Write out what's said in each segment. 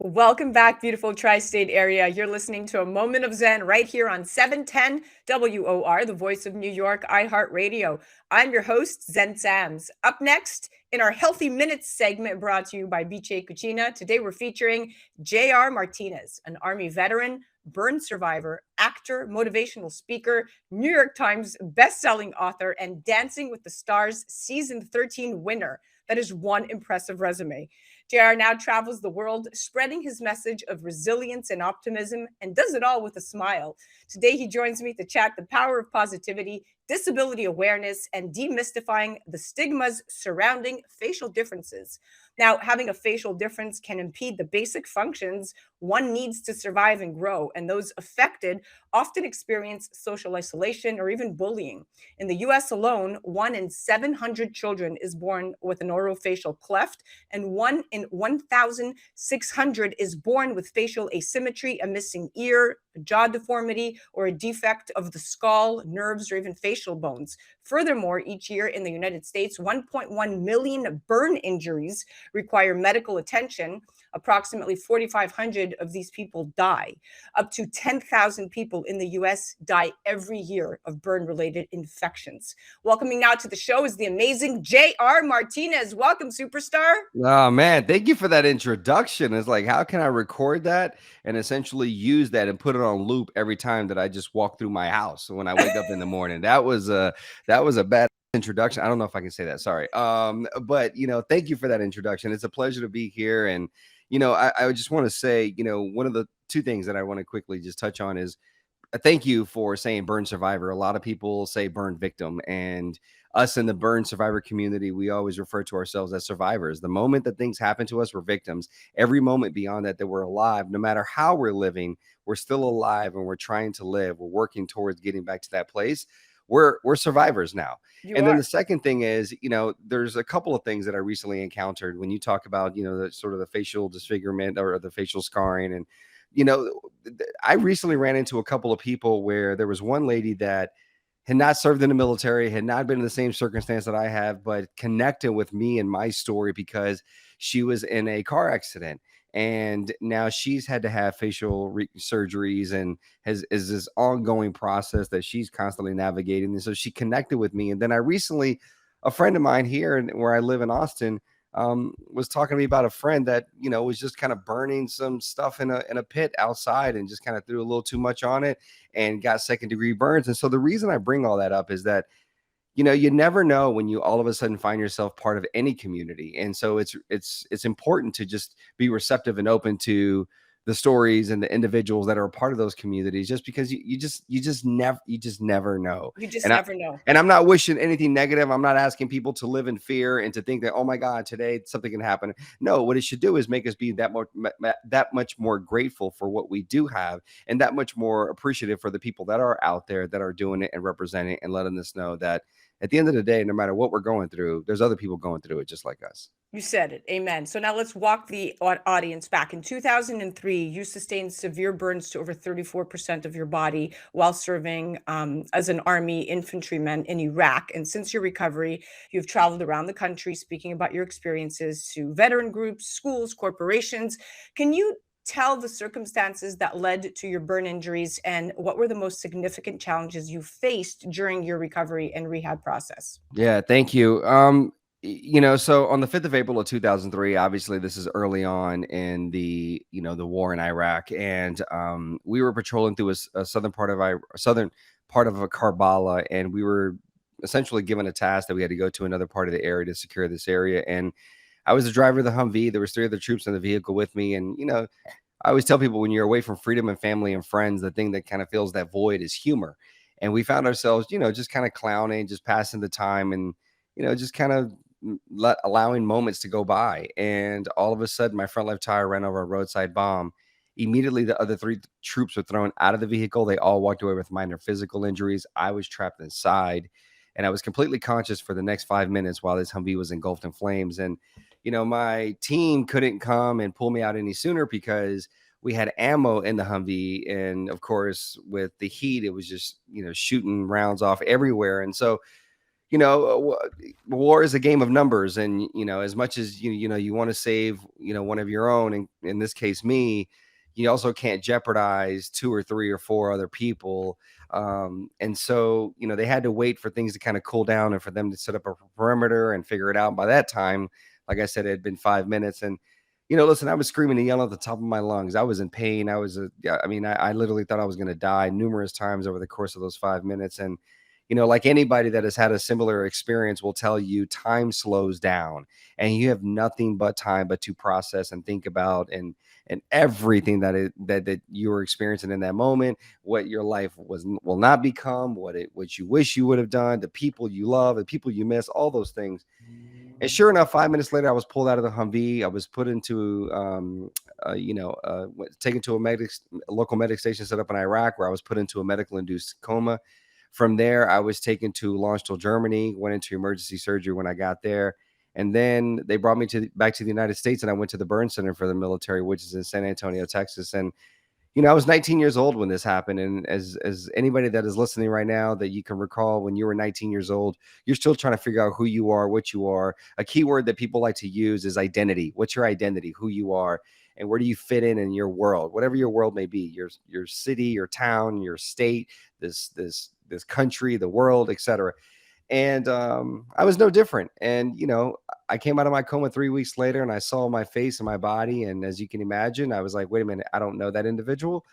Welcome back, beautiful tri-state area. You're listening to a moment of Zen right here on 710 WOR, the voice of New York, iHeartRadio. I'm your host, Zen Sams. Up next, in our Healthy Minutes segment brought to you by Bice Cucina, today we're featuring J.R. Martinez, an Army veteran, burn survivor, actor, motivational speaker, New York Times best-selling author, and Dancing with the Stars season 13 winner. That is one impressive resume. JR now travels the world, spreading his message of resilience and optimism, and does it all with a smile. Today, he joins me to chat the power of positivity, disability awareness, and demystifying the stigmas surrounding facial differences. Now, having a facial difference can impede the basic functions one needs to survive and grow, and those affected often experience social isolation or even bullying. In the US alone, 1 in 700 children is born with an orofacial cleft, and 1 in 1,600 is born with facial asymmetry, a missing ear, a jaw deformity, or a defect of the skull, nerves, or even facial bones. Furthermore, each year in the United States, 1.1 million burn injuries require medical attention. Approximately 4,500 of these people die. Up to 10,000 people in the US die every year of burn related infections. Welcoming now to the show is the amazing J.R. Martinez. Welcome, superstar. Oh man, thank you for that introduction. It's like, how can I record that and essentially use that and put it on loop every time that I just walk through my house when I wake up in the morning? That was a bad introduction. I don't know if I can say that. Sorry. But thank you for that introduction. It's a pleasure to be here. And I just want to say, one of the two things that I want to quickly just touch on is thank you for saying burn survivor. A lot of people say burn victim, and us in the burn survivor community, we always refer to ourselves as survivors. The moment that things happen to us, we're victims. Every moment beyond that we're alive, no matter how we're living, we're still alive and we're trying to live. We're working towards getting back to that place. We're survivors now. You And then are. the second thing is, there's a couple of things that I recently encountered when you talk about, the sort of the facial disfigurement or the facial scarring. And you know, I recently ran into a couple of people where there was one lady that had not served in the military, had not been in the same circumstance that I have, but connected with me and my story because she was in a car accident. And now she's had to have facial surgeries and is this ongoing process that she's constantly navigating. And so she connected with me. And then a friend of mine here where I live in Austin, was talking to me about a friend that was just kind of burning some stuff in a pit outside and just kind of threw a little too much on it and got second-degree burns. And so the reason I bring all that up is that you never know when you all of a sudden find yourself part of any community. And so it's important to just be receptive and open to the stories and the individuals that are a part of those communities, just because you just never know. You just And I never know. and I'm not wishing anything negative. I'm not asking people to live in fear and to think that, oh my God, today something can happen. No, what it should do is make us be that much more grateful for what we do have, and that much more appreciative for the people that are out there that are doing it and representing and letting us know that at the end of the day, no matter what we're going through, there's other people going through it just like us. You said it. Amen. So now let's walk the audience back. In 2003, you sustained severe burns to over 34% of your body while serving as an Army infantryman in Iraq. And since your recovery, you've traveled around the country speaking about your experiences to veteran groups, schools, corporations. Can you tell the circumstances that led to your burn injuries and what were the most significant challenges you faced during your recovery and rehab process? Yeah, thank you. So on the 5th of April of 2003, obviously this is early on in the war in Iraq, and we were patrolling through a southern part of southern part of a Karbala, and we were essentially given a task that we had to go to another part of the area to secure this area. And I was the driver of the Humvee. There was three other troops in the vehicle with me, and I always tell people when you're away from freedom and family and friends, the thing that kind of fills that void is humor. And we found ourselves, just kind of clowning, just passing the time, and just kind of allowing moments to go by. And all of a sudden, my front left tire ran over a roadside bomb. Immediately, the other three troops were thrown out of the vehicle. They all walked away with minor physical injuries. I was trapped inside, and I was completely conscious for the next 5 minutes while this Humvee was engulfed in flames. And my team couldn't come and pull me out any sooner because we had ammo in the Humvee. And of course, with the heat, it was just, shooting rounds off everywhere. And so, war is a game of numbers, and as much as you want to save one of your own, and in this case me, you also can't jeopardize two or three or four other people. And so they had to wait for things to kind of cool down and for them to set up a perimeter and figure it out. By that time, like I said, it had been 5 minutes, and listen, I was screaming and yelling at the top of my lungs. I was in pain. Yeah, I mean, I literally thought I was going to die numerous times over the course of those 5 minutes. And like anybody that has had a similar experience will tell you, time slows down, and you have nothing but time but to process and think about, and everything that you were experiencing in that moment, what your life will not become, what you wish you would have done, the people you love, the people you miss, all those things. And sure enough, 5 minutes later, I was pulled out of the Humvee. I was put into, taken to a local medic station set up in Iraq, where I was put into a medical induced coma. From there, I was taken to Lawrenceville, Germany, went into emergency surgery when I got there. And then they brought me back to the United States, and I went to the burn center for the military, which is in San Antonio, Texas. And I was 19 years old when this happened. And as anybody that is listening right now that you can recall, when you were 19 years old, you're still trying to figure out who you are, what you are. A key word that people like to use is identity. What's your identity? Who you are, and where do you fit in your world, whatever your world may be, your city, your town, your state, this country, the world, etc. And I was no different. And I came out of my coma 3 weeks later, and I saw my face and my body, and as you can imagine, I was like, wait a minute, I don't know that individual.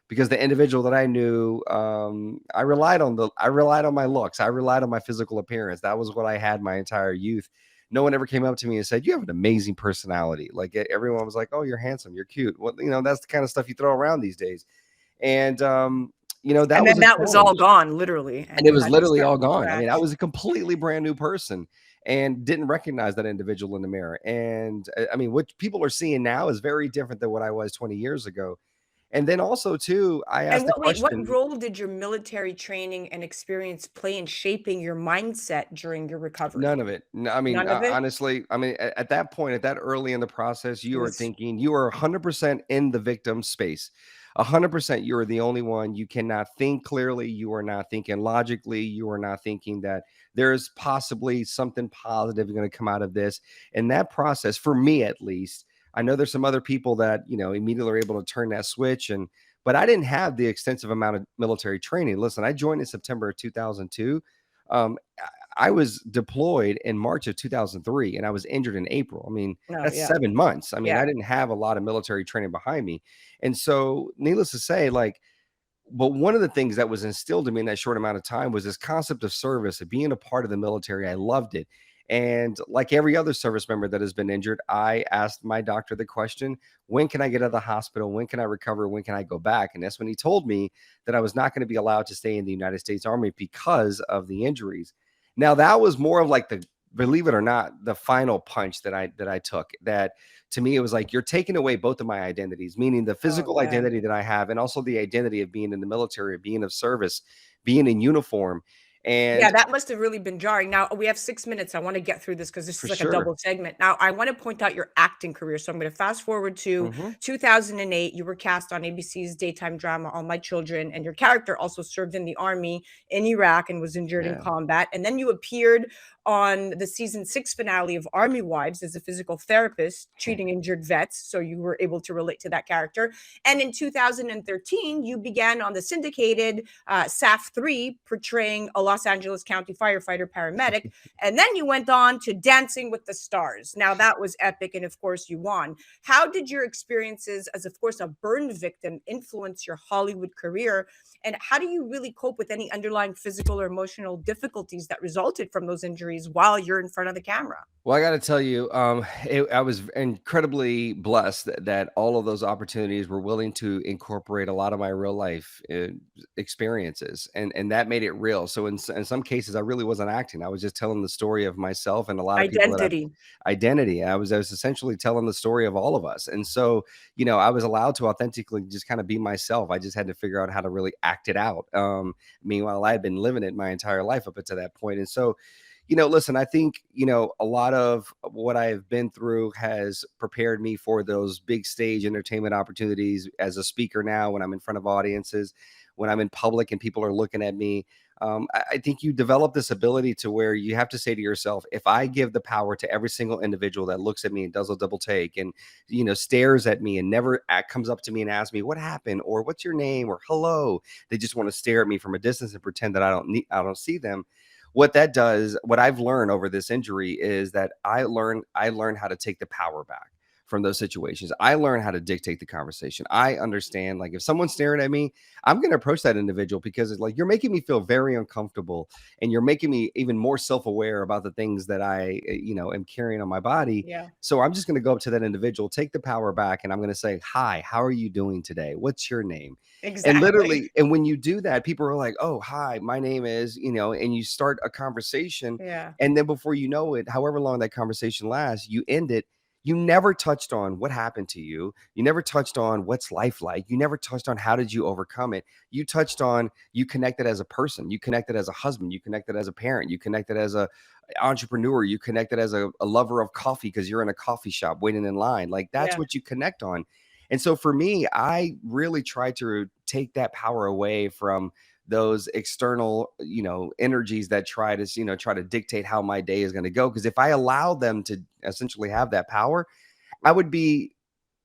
Because the individual that I knew, I relied on my looks, I relied on my physical appearance. That was what I had my entire youth. No one ever came up to me and said, you have an amazing personality. Like, everyone was like, oh, you're handsome, you're cute. Well, that's the kind of stuff you throw around these days. And that And was then a that was all challenge. gone, literally, And and it you was had to literally start all from gone. I mean, I scratch. was a completely brand new person and didn't recognize that individual in the mirror. And I mean, what people are seeing now is very different than what I was 20 years ago. And then also too, I And asked the what question. role did your military training and experience play in shaping your mindset during your recovery? None of it. No, I mean, None of it? honestly, I mean, at that point, at that early in the process, It you are was thinking you are 100% in the victim space. 100%, you are the only one. You cannot think clearly. You are not thinking logically. You are not thinking that there's possibly something positive going to come out of this. And that process, for me at least, I know there's some other people that, immediately are able to turn that switch. But I didn't have the extensive amount of military training. Listen, I joined in September of 2002. Um, I was deployed in March of 2003, and I was injured in April. I mean, no, that's yeah, 7 months. I mean, yeah. I didn't have a lot of military training behind me. And so, needless to say, like, but one of the things that was instilled in me in that short amount of time was this concept of service, of being a part of the military. I loved it. And like every other service member that has been injured, I asked my doctor the question, when can I get out of the hospital? When can I recover? When can I go back? And that's when he told me that I was not going to be allowed to stay in the United States Army because of the injuries. Now, that was more of like believe it or not, the final punch that I took. That to me, it was like, you're taking away both of my identities, meaning the Oh, physical yeah. identity that I have, and also the identity of being in the military, of being of service, being in uniform. Yeah, And that must have really been jarring. Now, we have 6 minutes. I wanna get through this because this for is like a sure. double segment. Now, I wanna point out your acting career, so I'm gonna fast forward to Hmm. 2008. You were cast on ABC's daytime drama, All My Children, and your character also served in the army in Iraq and was injured in Yeah. combat, and then you appeared on the season 6 finale of Army Wives as a physical therapist treating injured vets, so you were able to relate to that character, and in 2013, you began on the syndicated SAF 3, portraying a Los Angeles County firefighter paramedic. And then you went on to Dancing with the Stars. Now, that was epic. And of course, you won. How did your experiences as, of course, a burn victim influence your Hollywood career? And how do you really cope with any underlying physical or emotional difficulties that resulted from those injuries while you're in front of the camera? Well, I got to tell you, I was incredibly blessed that all of those opportunities were willing to incorporate a lot of my real life experiences, and that made it real. So in some cases, I really wasn't acting; I was just telling the story of myself and a lot of people that I've Identity. identity. I was essentially telling the story of all of us, and so I was allowed to authentically just kind of be myself. I just had to figure out how to really act it out. Meanwhile, I had been living it my entire life up until that point, and so listen, I think, a lot of what I have been through has prepared me for those big stage entertainment opportunities as a speaker now, when I'm in front of audiences, when I'm in public and people are looking at me. I think you develop this ability to where you have to say to yourself, if I give the power to every single individual that looks at me and does a double take and stares at me and never comes up to me and asks me what happened or what's your name or hello, they just want to stare at me from a distance and pretend that I don't see them. What that does, what I've learned over this injury is that I learned how to take the power back from those situations. I learned how to dictate the conversation. I understand, like, if someone's staring at me, I'm going to approach that individual because it's like, you're making me feel very uncomfortable and you're making me even more self-aware about the things that I am carrying on my body. Yeah, So I'm just going to go up to that individual, take the power back, and I'm going to say, hi, how are you doing today? What's your name? And exactly. literally, and when you do that, people are like, oh, hi, my name is, and you start a conversation. Yeah, And then before you know it, however long that conversation lasts, you end it. You never touched on what happened to you. You never touched on what's life like. You never touched on how did you overcome it. You touched on, you connected as a person. You connected as a husband. You connected as a parent. You connected as a entrepreneur. You connected as a lover of coffee because you're in a coffee shop waiting in line. Like, that's yeah. what you connect on. And so for me, I really try to take that power away from those external, energies that try to dictate how my day is going to go. Because if I allow them to essentially have that power, I would be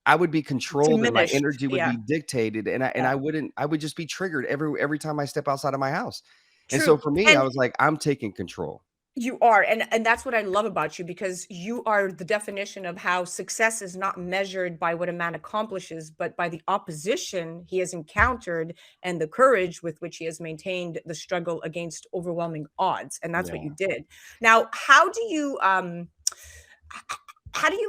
I would be controlled and my Diminished. energy would Yeah, be dictated, and yeah. I would just be triggered every time I step outside of my house. And so True. for me, I And was like, I'm taking control. you are, and that's what I love about you because you are the definition of how success is not measured by what a man accomplishes, but by the opposition he has encountered and the courage with which he has maintained the struggle against overwhelming odds, and that's what you Yeah. did. Now, how do you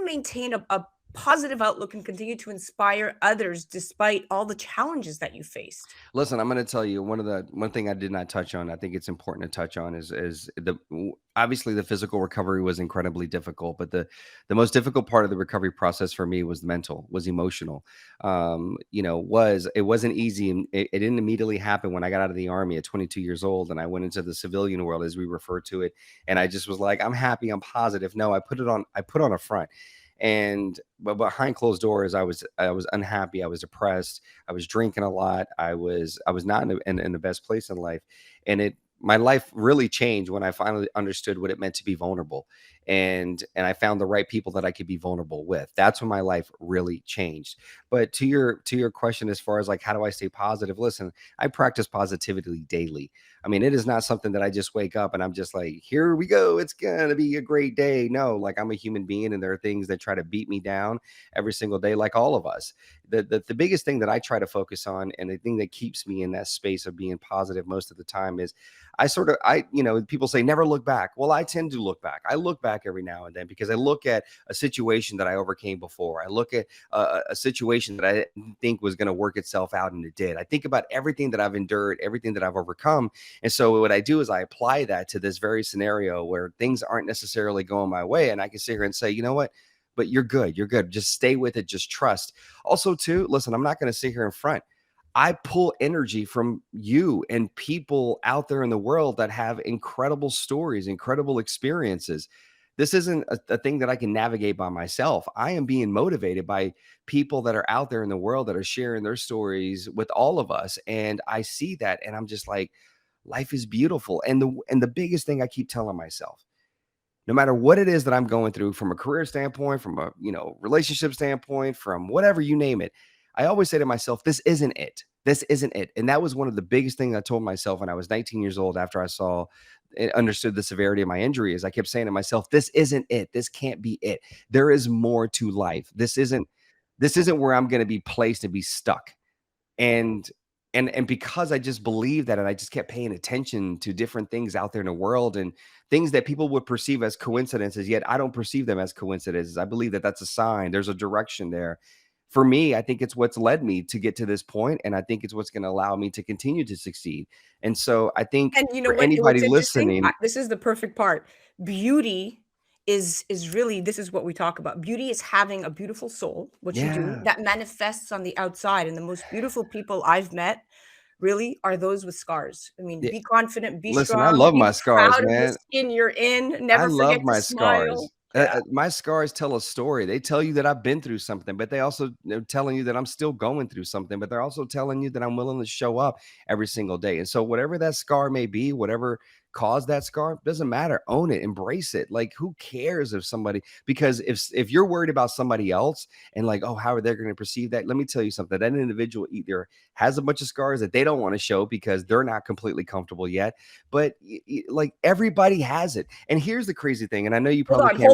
maintain a positive outlook and continue to inspire others despite all the challenges that you faced? Listen, I'm going to tell you one thing I did not touch on. I think it's important to touch on is obviously the physical recovery was incredibly difficult, but the most difficult part of the recovery process for me was mental, was emotional. Was it wasn't easy, and it didn't immediately happen when I got out of the army at 22 years old and I went into the civilian world, as we refer to it, and I just was like, I'm happy, I'm positive. No, I put on a front. And but behind closed doors, I was unhappy, I was depressed, I was drinking a lot. I was not in the best place in life, and it my life really changed when I finally understood what it meant to be vulnerable, and I found the right people that I could be vulnerable with. That's when my life really changed. But to your question, as far as like how do I stay positive? Listen, I practice positivity daily. I mean, it is not something that I just wake up and I'm just like, here we go, it's gonna be a great day. No, like, I'm a human being, and there are things that try to beat me down every single day, like all of us. The biggest thing that I try to focus on, and the thing that keeps me in that space of being positive most of the time, is people say never look back. Well, I tend to look back. I look back every now and then because I look at a situation that I overcame before. I look at a situation that I didn't think was going to work itself out, and it did. I think about everything that I've endured, everything that I've overcome. And so what I do is I apply that to this very scenario where things aren't necessarily going my way. And I can sit here and say, you know what? But you're good. You're good. Just stay with it. Just trust. Also, too, listen, I'm not going to sit here in front. I pull energy from you and people out there in the world that have incredible stories, incredible experiences. This isn't a thing that I can navigate by myself. I am being motivated by people that are out there in the world that are sharing their stories with all of us. And I see that and I'm just like, life is beautiful. And the biggest thing I keep telling myself, no matter what it is that I'm going through from a career standpoint, from a, relationship standpoint, from whatever, you name it, I always say to myself, this isn't it. This isn't it. And that was one of the biggest things I told myself when I was 19 years old after I saw and understood the severity of my injury. Is I kept saying to myself, this isn't it. This can't be it. There is more to life. This isn't where I'm going to be placed and be stuck. And because I just believed that, and I just kept paying attention to different things out there in the world and things that people would perceive as coincidences, yet I don't perceive them as coincidences. I believe that that's a sign. There's a direction there. For me, I think it's what's led me to get to this point, and I think it's what's going to allow me to continue to succeed. And so I think And you know for what anybody what's interesting? listening, This is the perfect part. Beauty is really this is what we talk about. Beauty is having a beautiful soul, what you do, yeah, that manifests on the outside, and the most beautiful people I've met really are those with scars. I mean, yeah, be confident, be listen, I strong, love be my scars, proud of the man. skin you're in, I never love forget to my scars. smile. Yeah. My scars tell a story. They tell you that I've been through something, but they're telling you that I'm still going through something, but they're also telling you that I'm willing to show up every single day. And so whatever that scar may be, whatever caused that scar, doesn't matter. Own it, embrace it. Like, who cares if somebody, because if you're worried about somebody else and like, oh, how are they going to perceive that? Let me tell you something. That individual either has a bunch of scars that they don't want to show because they're not completely comfortable yet, but like, everybody has it. And here's the crazy thing, and I know you Hold probably on, can't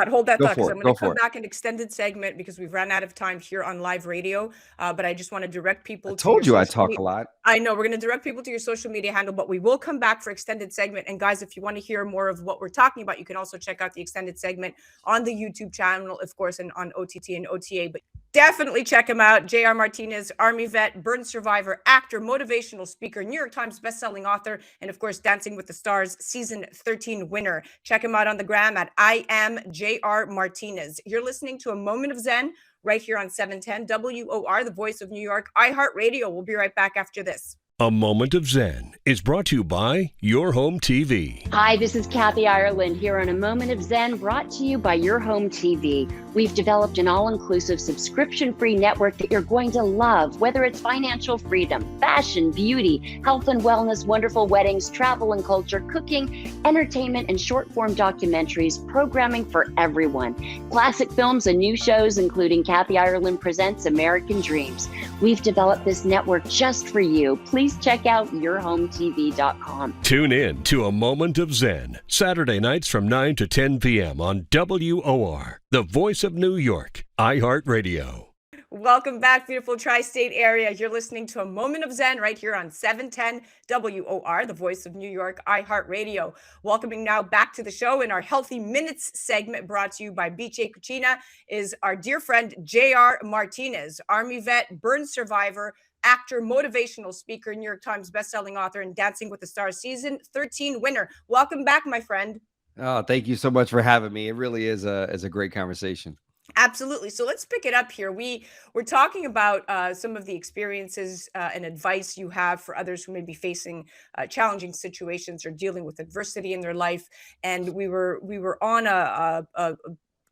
hold that thought, go because for I'm it. going to Go come for it. back an extended segment because we've run out of time here on live radio. But I just want to direct I people to your told you I social talk media. a lot. I know we're going to direct people to your social media handle, but we will come back for extended segment. And guys, if you want to hear more of what we're talking about, you can also check out the extended segment on the YouTube channel, of course, and on OTT and OTA. But definitely check him out. J.R. Martinez, Army vet, burn survivor, actor, motivational speaker, New York Times bestselling author, and of course, Dancing with the Stars season 13 winner. Check him out on the gram at I am J.R. Martinez. You're listening to A Moment of Zen right here on 710 WOR, the voice of New York, iHeartRadio. We'll be right back after this. A Moment of Zen is brought to you by Your Home TV. Hi, this is Kathy Ireland here on A Moment of Zen, brought to you by Your Home TV. We've developed an all-inclusive subscription-free network that you're going to love, whether it's financial freedom, fashion, beauty, health and wellness, wonderful weddings, travel and culture, cooking, entertainment, and short-form documentaries, programming for everyone. Classic films and new shows, including Kathy Ireland Presents American Dreams. We've developed this network just for you. Please check out yourhometv.com. Tune in to A Moment of Zen, Saturday nights from 9 to 10 p.m. on WOR, the voice of New York, iHeartRadio. Welcome back, beautiful tri-state area. You're listening to A Moment of Zen right here on 710 WOR, the voice of New York, iHeartRadio. Welcoming now back to the show in our Healthy Minutes segment brought to you by Bice Cucina is our dear friend, J.R. Martinez, Army vet, burn survivor, actor, motivational speaker, New York Times bestselling author, and Dancing with the Stars season 13 winner. Welcome back, my friend. Oh, thank you so much for having me. It really is a great conversation. Absolutely. So let's pick it up here. We're talking about some of the experiences and advice you have for others who may be facing challenging situations or dealing with adversity in their life. And we were on a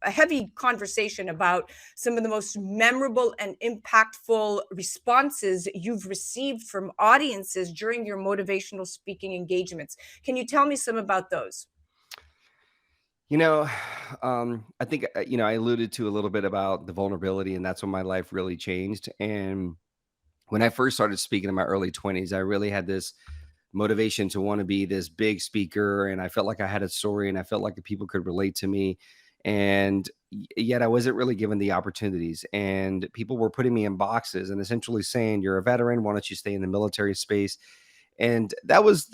heavy conversation about some of the most memorable and impactful responses you've received from audiences during your motivational speaking engagements. Can you tell me some about those? You know, I think, I alluded to a little bit about the vulnerability, and that's when my life really changed. And when I first started speaking in my early 20s, I really had this motivation to want to be this big speaker. And I felt like I had a story and I felt like the people could relate to me. And yet I wasn't really given the opportunities. And people were putting me in boxes and essentially saying, "You're a veteran. Why don't you stay in the military space?" And that was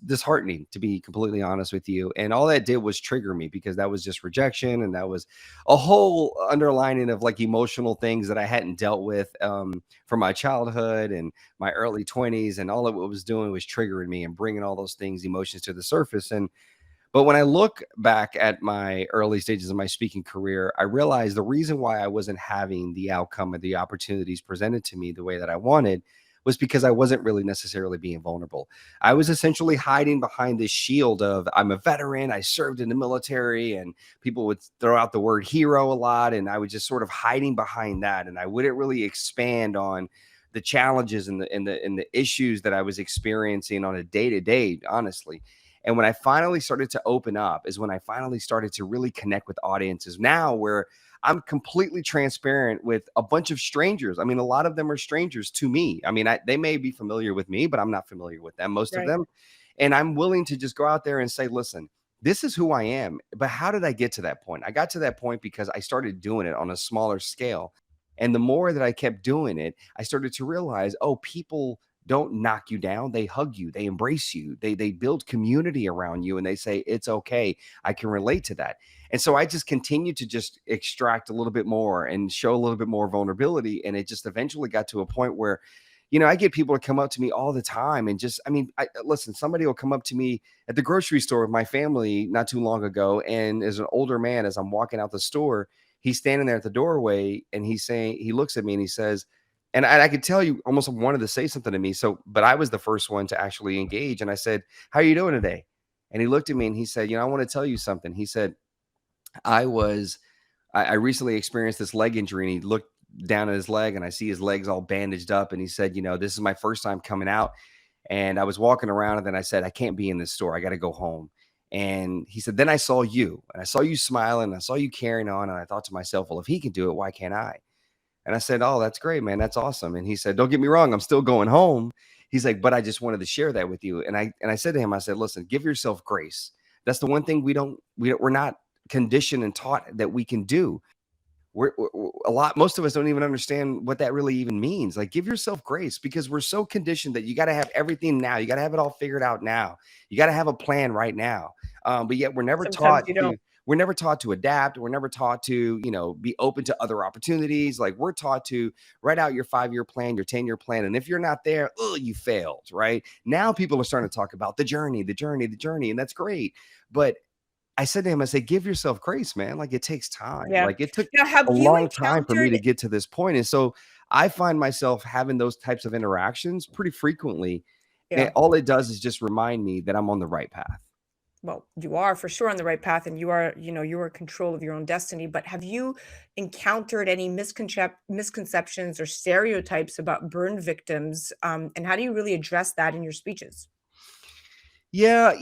disheartening, to be completely honest with you. And all that did was trigger me, because that was just rejection, and that was a whole underlining of like emotional things that I hadn't dealt with from my childhood and my early 20s. And all of it was doing was triggering me and bringing all those things, emotions, to the surface. And but when I look back at my early stages of my speaking career, I realized the reason why I wasn't having the outcome or the opportunities presented to me the way that I wanted was because I wasn't really necessarily being vulnerable. I was essentially hiding behind this shield of, I'm a veteran, I served in the military, and people would throw out the word hero a lot. And I was just sort of hiding behind that. And I wouldn't really expand on the challenges and the issues that I was experiencing on a day-to-day, honestly. And when I finally started to open up is when I finally started to really connect with audiences now, where I'm completely transparent with a bunch of strangers. I mean, a lot of them are strangers to me. I mean, they may be familiar with me, but I'm not familiar with them, most of Right. them. And I'm willing to just go out there and say, listen, this is who I am. But how did I get to that point? I got to that point because I started doing it on a smaller scale. And the more that I kept doing it, I started to realize, oh, people don't knock you down. They hug you. They embrace you. They build community around you, and they say, it's okay. I can relate to that. And so I just continued to just extract a little bit more and show a little bit more vulnerability. And it just eventually got to a point where, I get people to come up to me all the time and just, I mean, listen, somebody will come up to me at the grocery store with my family not too long ago. And as an older man, as I'm walking out the store, he's standing there at the doorway, and he's saying, he looks at me and he says, and I could tell you almost wanted to say something to me. So, but I was the first one to actually engage. And I said, "How are you doing today?" And he looked at me and he said, "I want to tell you something." He said, I was I recently experienced this leg injury, and he looked down at his leg, and I see his legs all bandaged up, and he said, this is my first time coming out. And I was walking around, and then I said, I can't be in this store. I got to go home. And he said, then I saw you, and I saw you smiling, and I saw you carrying on. And I thought to myself, well, if he can do it, why can't I? And I said, oh, that's great, man. That's awesome. And he said, don't get me wrong, I'm still going home. He's like, but I just wanted to share that with you. And I said to him, I said, listen, give yourself grace. That's the one thing we're not conditioned and taught that we can do. Most of us don't even understand what that really even means. Like, give yourself grace, because we're so conditioned that you got to have everything now. You got to have it all figured out now. You got to have a plan right now. But yet we're never Sometimes taught you don't. to. We're never taught to adapt. We're never taught to, be open to other opportunities. Like, we're taught to write out your 5-year plan, your 10-year plan. And if you're not there, oh, you failed, right? Now people are starting to talk about the journey. And that's great. But I said to him, I said, give yourself grace, man. Like, it takes time. Yeah. Like, it took Now, have a you long time for me to encountered get to this point. And so I find myself having those types of interactions pretty frequently. And Yeah. all it does is just remind me that I'm on the right path. Well, you are for sure on the right path, and you are, you're in control of your own destiny. But have you encountered any misconceptions or stereotypes about burn victims? And how do you really address that in your speeches? Yeah,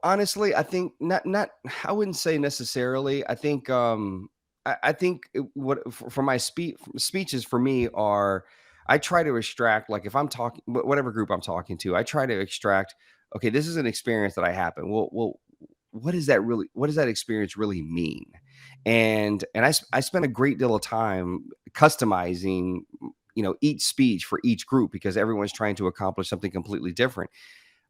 honestly, I think not I wouldn't say necessarily. I think I think what for my speeches for me are, I try to extract, like, if I'm talking whatever group I'm talking to, I try to extract, okay, this is an experience that I happened. Well, what does that experience really mean? And I spent a great deal of time customizing, each speech for each group, because everyone's trying to accomplish something completely different.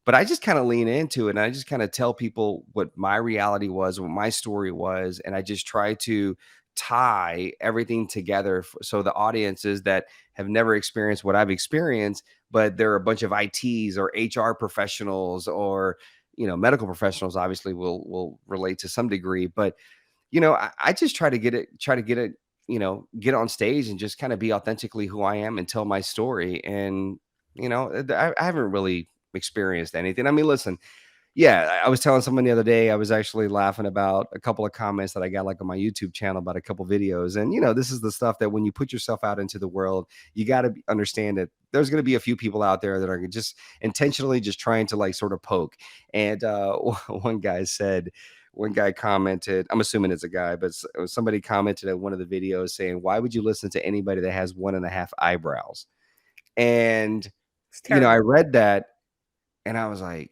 But I just kind of lean into it, and I just kind of tell people what my reality was, what my story was, and I just try to tie everything together, so the audiences that have never experienced what I've experienced, but they're a bunch of ITs or HR professionals, or medical professionals, obviously will relate to some degree. But I just try to get it, get on stage and just kind of be authentically who I am and tell my story. And I haven't really experienced anything. I mean, listen, yeah, I was telling someone the other day, I was actually laughing about a couple of comments that I got, like, on my YouTube channel, about a couple videos. And this is the stuff that when you put yourself out into the world, you got to understand that there's going to be a few people out there that are just intentionally just trying to, like, sort of poke. And one guy commented, I'm assuming it's a guy, but somebody commented at one of the videos saying, why would you listen to anybody that has 1.5 eyebrows? And It's terrible. I read that, and I was like,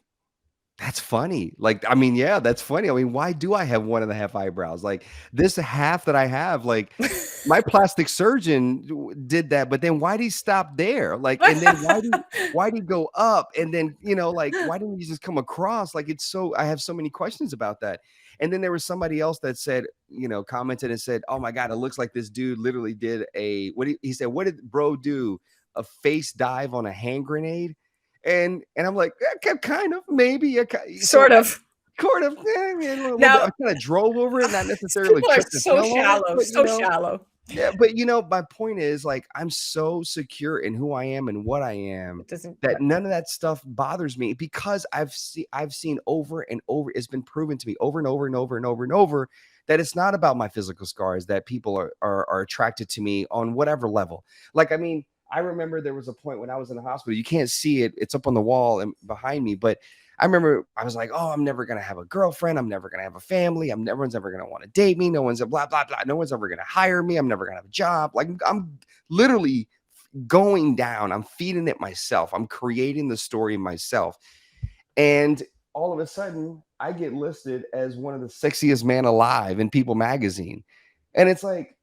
that's funny. Like, I mean, yeah, that's funny. I mean, why do I have 1.5 eyebrows? Like, this half that I have, like, my plastic surgeon did that, but then why did he stop there? Like, and then why did he go up? And then, like, why didn't he just come across? Like, I have so many questions about that. And then there was somebody else that said, commented and said, oh my God, it looks like this dude literally did he said, what did bro do? A face dive on a hand grenade? And I'm like, kind of, maybe, Sort of. Sort of. A little bit. Now, I kind of drove over it, not necessarily people are tripped the so tail on it, shallow, but, so shallow. yeah, but my point is, like, I'm so secure in who I am and what I am It doesn't. that none of that stuff bothers me, because I've seen over and over, it's been proven to me over and over and over and over and over, that it's not about my physical scars, that people are attracted to me on whatever level. Like, I mean, I remember there was a point when I was in the hospital. You can't see it. It's up on the wall and behind me. But I remember I was like, oh, I'm never going to have a girlfriend. I'm never going to have a family. Everyone's never going to want to date me. No one's blah, blah, blah. No one's ever going to hire me. I'm never going to have a job. Like, I'm literally going down. I'm feeding it myself. I'm creating the story myself. And all of a sudden, I get listed as one of the sexiest man alive in People magazine. And it's like,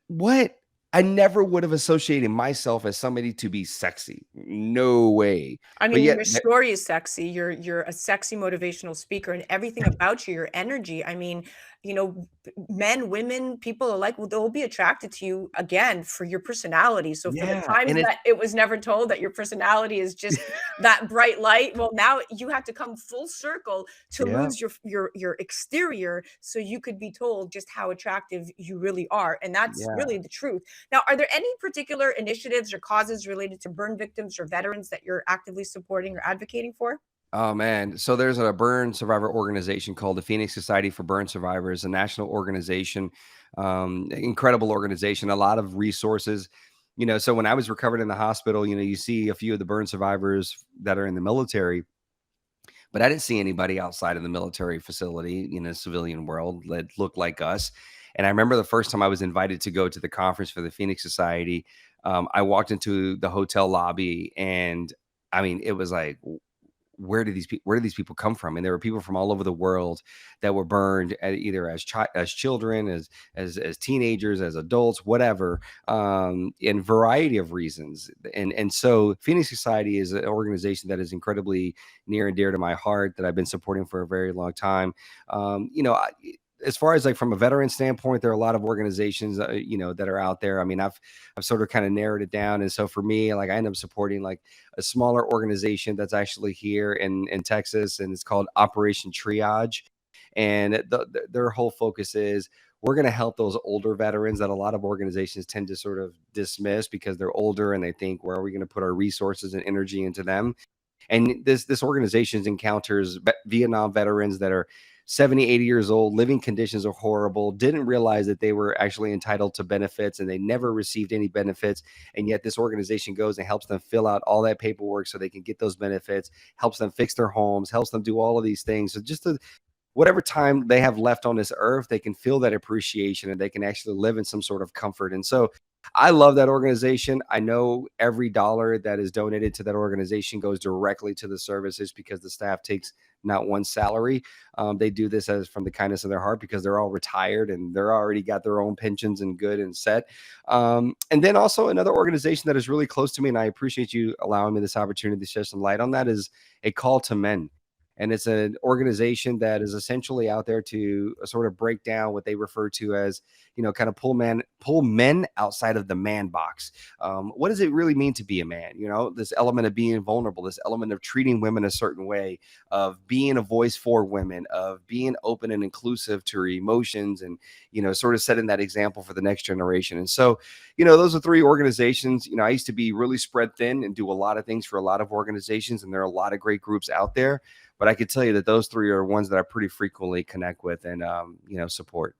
what? I never would have associated myself as somebody to be sexy. No way. I But mean, yet, your story is sexy. You're a sexy motivational speaker, and everything about you, your energy. I mean, men, women, people alike, they'll be attracted to you again for your personality. So for the yeah, times and it's that it was never told that your personality is just that bright light, well, now you have to come full circle to yeah, lose your exterior so you could be told just how attractive you really are. And that's yeah. really the truth. Now, are there any particular initiatives or causes related to burn victims or veterans that you're actively supporting or advocating for? Oh man. So there's a burn survivor organization called the Phoenix Society for Burn Survivors, a national organization, incredible organization, a lot of resources. So when I was recovered in the hospital, you see a few of the burn survivors that are in the military, but I didn't see anybody outside of the military facility in the civilian world that looked like us. And I remember the first time I was invited to go to the conference for the Phoenix Society. I walked into the hotel lobby, and I mean, it was like, where do these people come from? And there were people from all over the world that were burned either as children, as teenagers, as adults, whatever, in variety of reasons. And so Phoenix Society is an organization that is incredibly near and dear to my heart, that I've been supporting for a very long time. As far as like from a veteran standpoint, there are a lot of organizations, that are out there. I mean, I've sort of kind of narrowed it down. And so for me, like I end up supporting like a smaller organization that's actually here in Texas, and it's called Operation Triage. And their whole focus is, we're going to help those older veterans that a lot of organizations tend to sort of dismiss because they're older and they think, where are we going to put our resources and energy into them? And this organization encounters Vietnam veterans that are 70, 80 years old. Living conditions are horrible, didn't realize that they were actually entitled to benefits, and they never received any benefits. And yet this organization goes and helps them fill out all that paperwork so they can get those benefits, helps them fix their homes, helps them do all of these things. So just to whatever time they have left on this earth, they can feel that appreciation and they can actually live in some sort of comfort. And so I love that organization. I know every dollar that is donated to that organization goes directly to the services, because the staff takes not one salary. They do this as from the kindness of their heart, because they're all retired and they're already got their own pensions and good and set. And then also another organization that is really close to me, and I appreciate you allowing me this opportunity to shed some light on that, is A Call to Men. And it's an organization that is essentially out there to sort of break down what they refer to as, kind of pull men outside of the man box. What does it really mean to be a man? This element of being vulnerable, this element of treating women a certain way, of being a voice for women, of being open and inclusive to her emotions, and, sort of setting that example for the next generation. And so, those are three organizations. I used to be really spread thin and do a lot of things for a lot of organizations, and there are a lot of great groups out there. But I could tell you that those three are ones that I pretty frequently connect with and, support.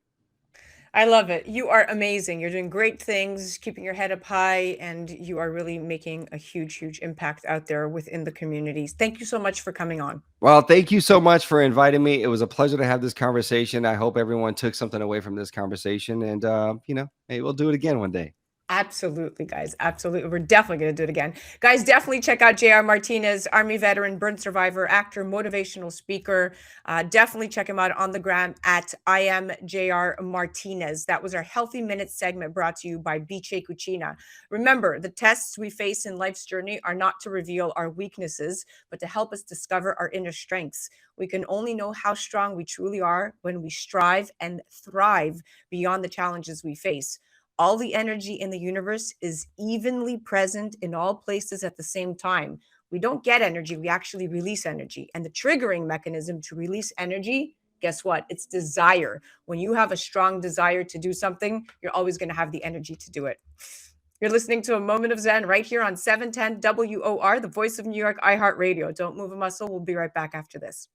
I love it. You are amazing. You're doing great things, keeping your head up high, and you are really making a huge, huge impact out there within the communities. Thank you so much for coming on. Well, thank you so much for inviting me. It was a pleasure to have this conversation. I hope everyone took something away from this conversation, and, hey, we'll do it again one day. Absolutely, guys. Absolutely. We're definitely going to do it again. Guys, definitely check out JR Martinez, Army veteran, burn survivor, actor, motivational speaker. Definitely check him out on the gram at I am JR Martinez. That was our Healthy Minutes segment brought to you by Bice Cucina. Remember, the tests we face in life's journey are not to reveal our weaknesses, but to help us discover our inner strengths. We can only know how strong we truly are when we strive and thrive beyond the challenges we face. All the energy in the universe is evenly present in all places at the same time. We don't get energy, we actually release energy. And the triggering mechanism to release energy, guess what? It's desire. When you have a strong desire to do something, you're always going to have the energy to do it. You're listening to A Moment of Zen right here on 710 WOR, the voice of New York, iHeartRadio. Don't move a muscle. We'll be right back after this.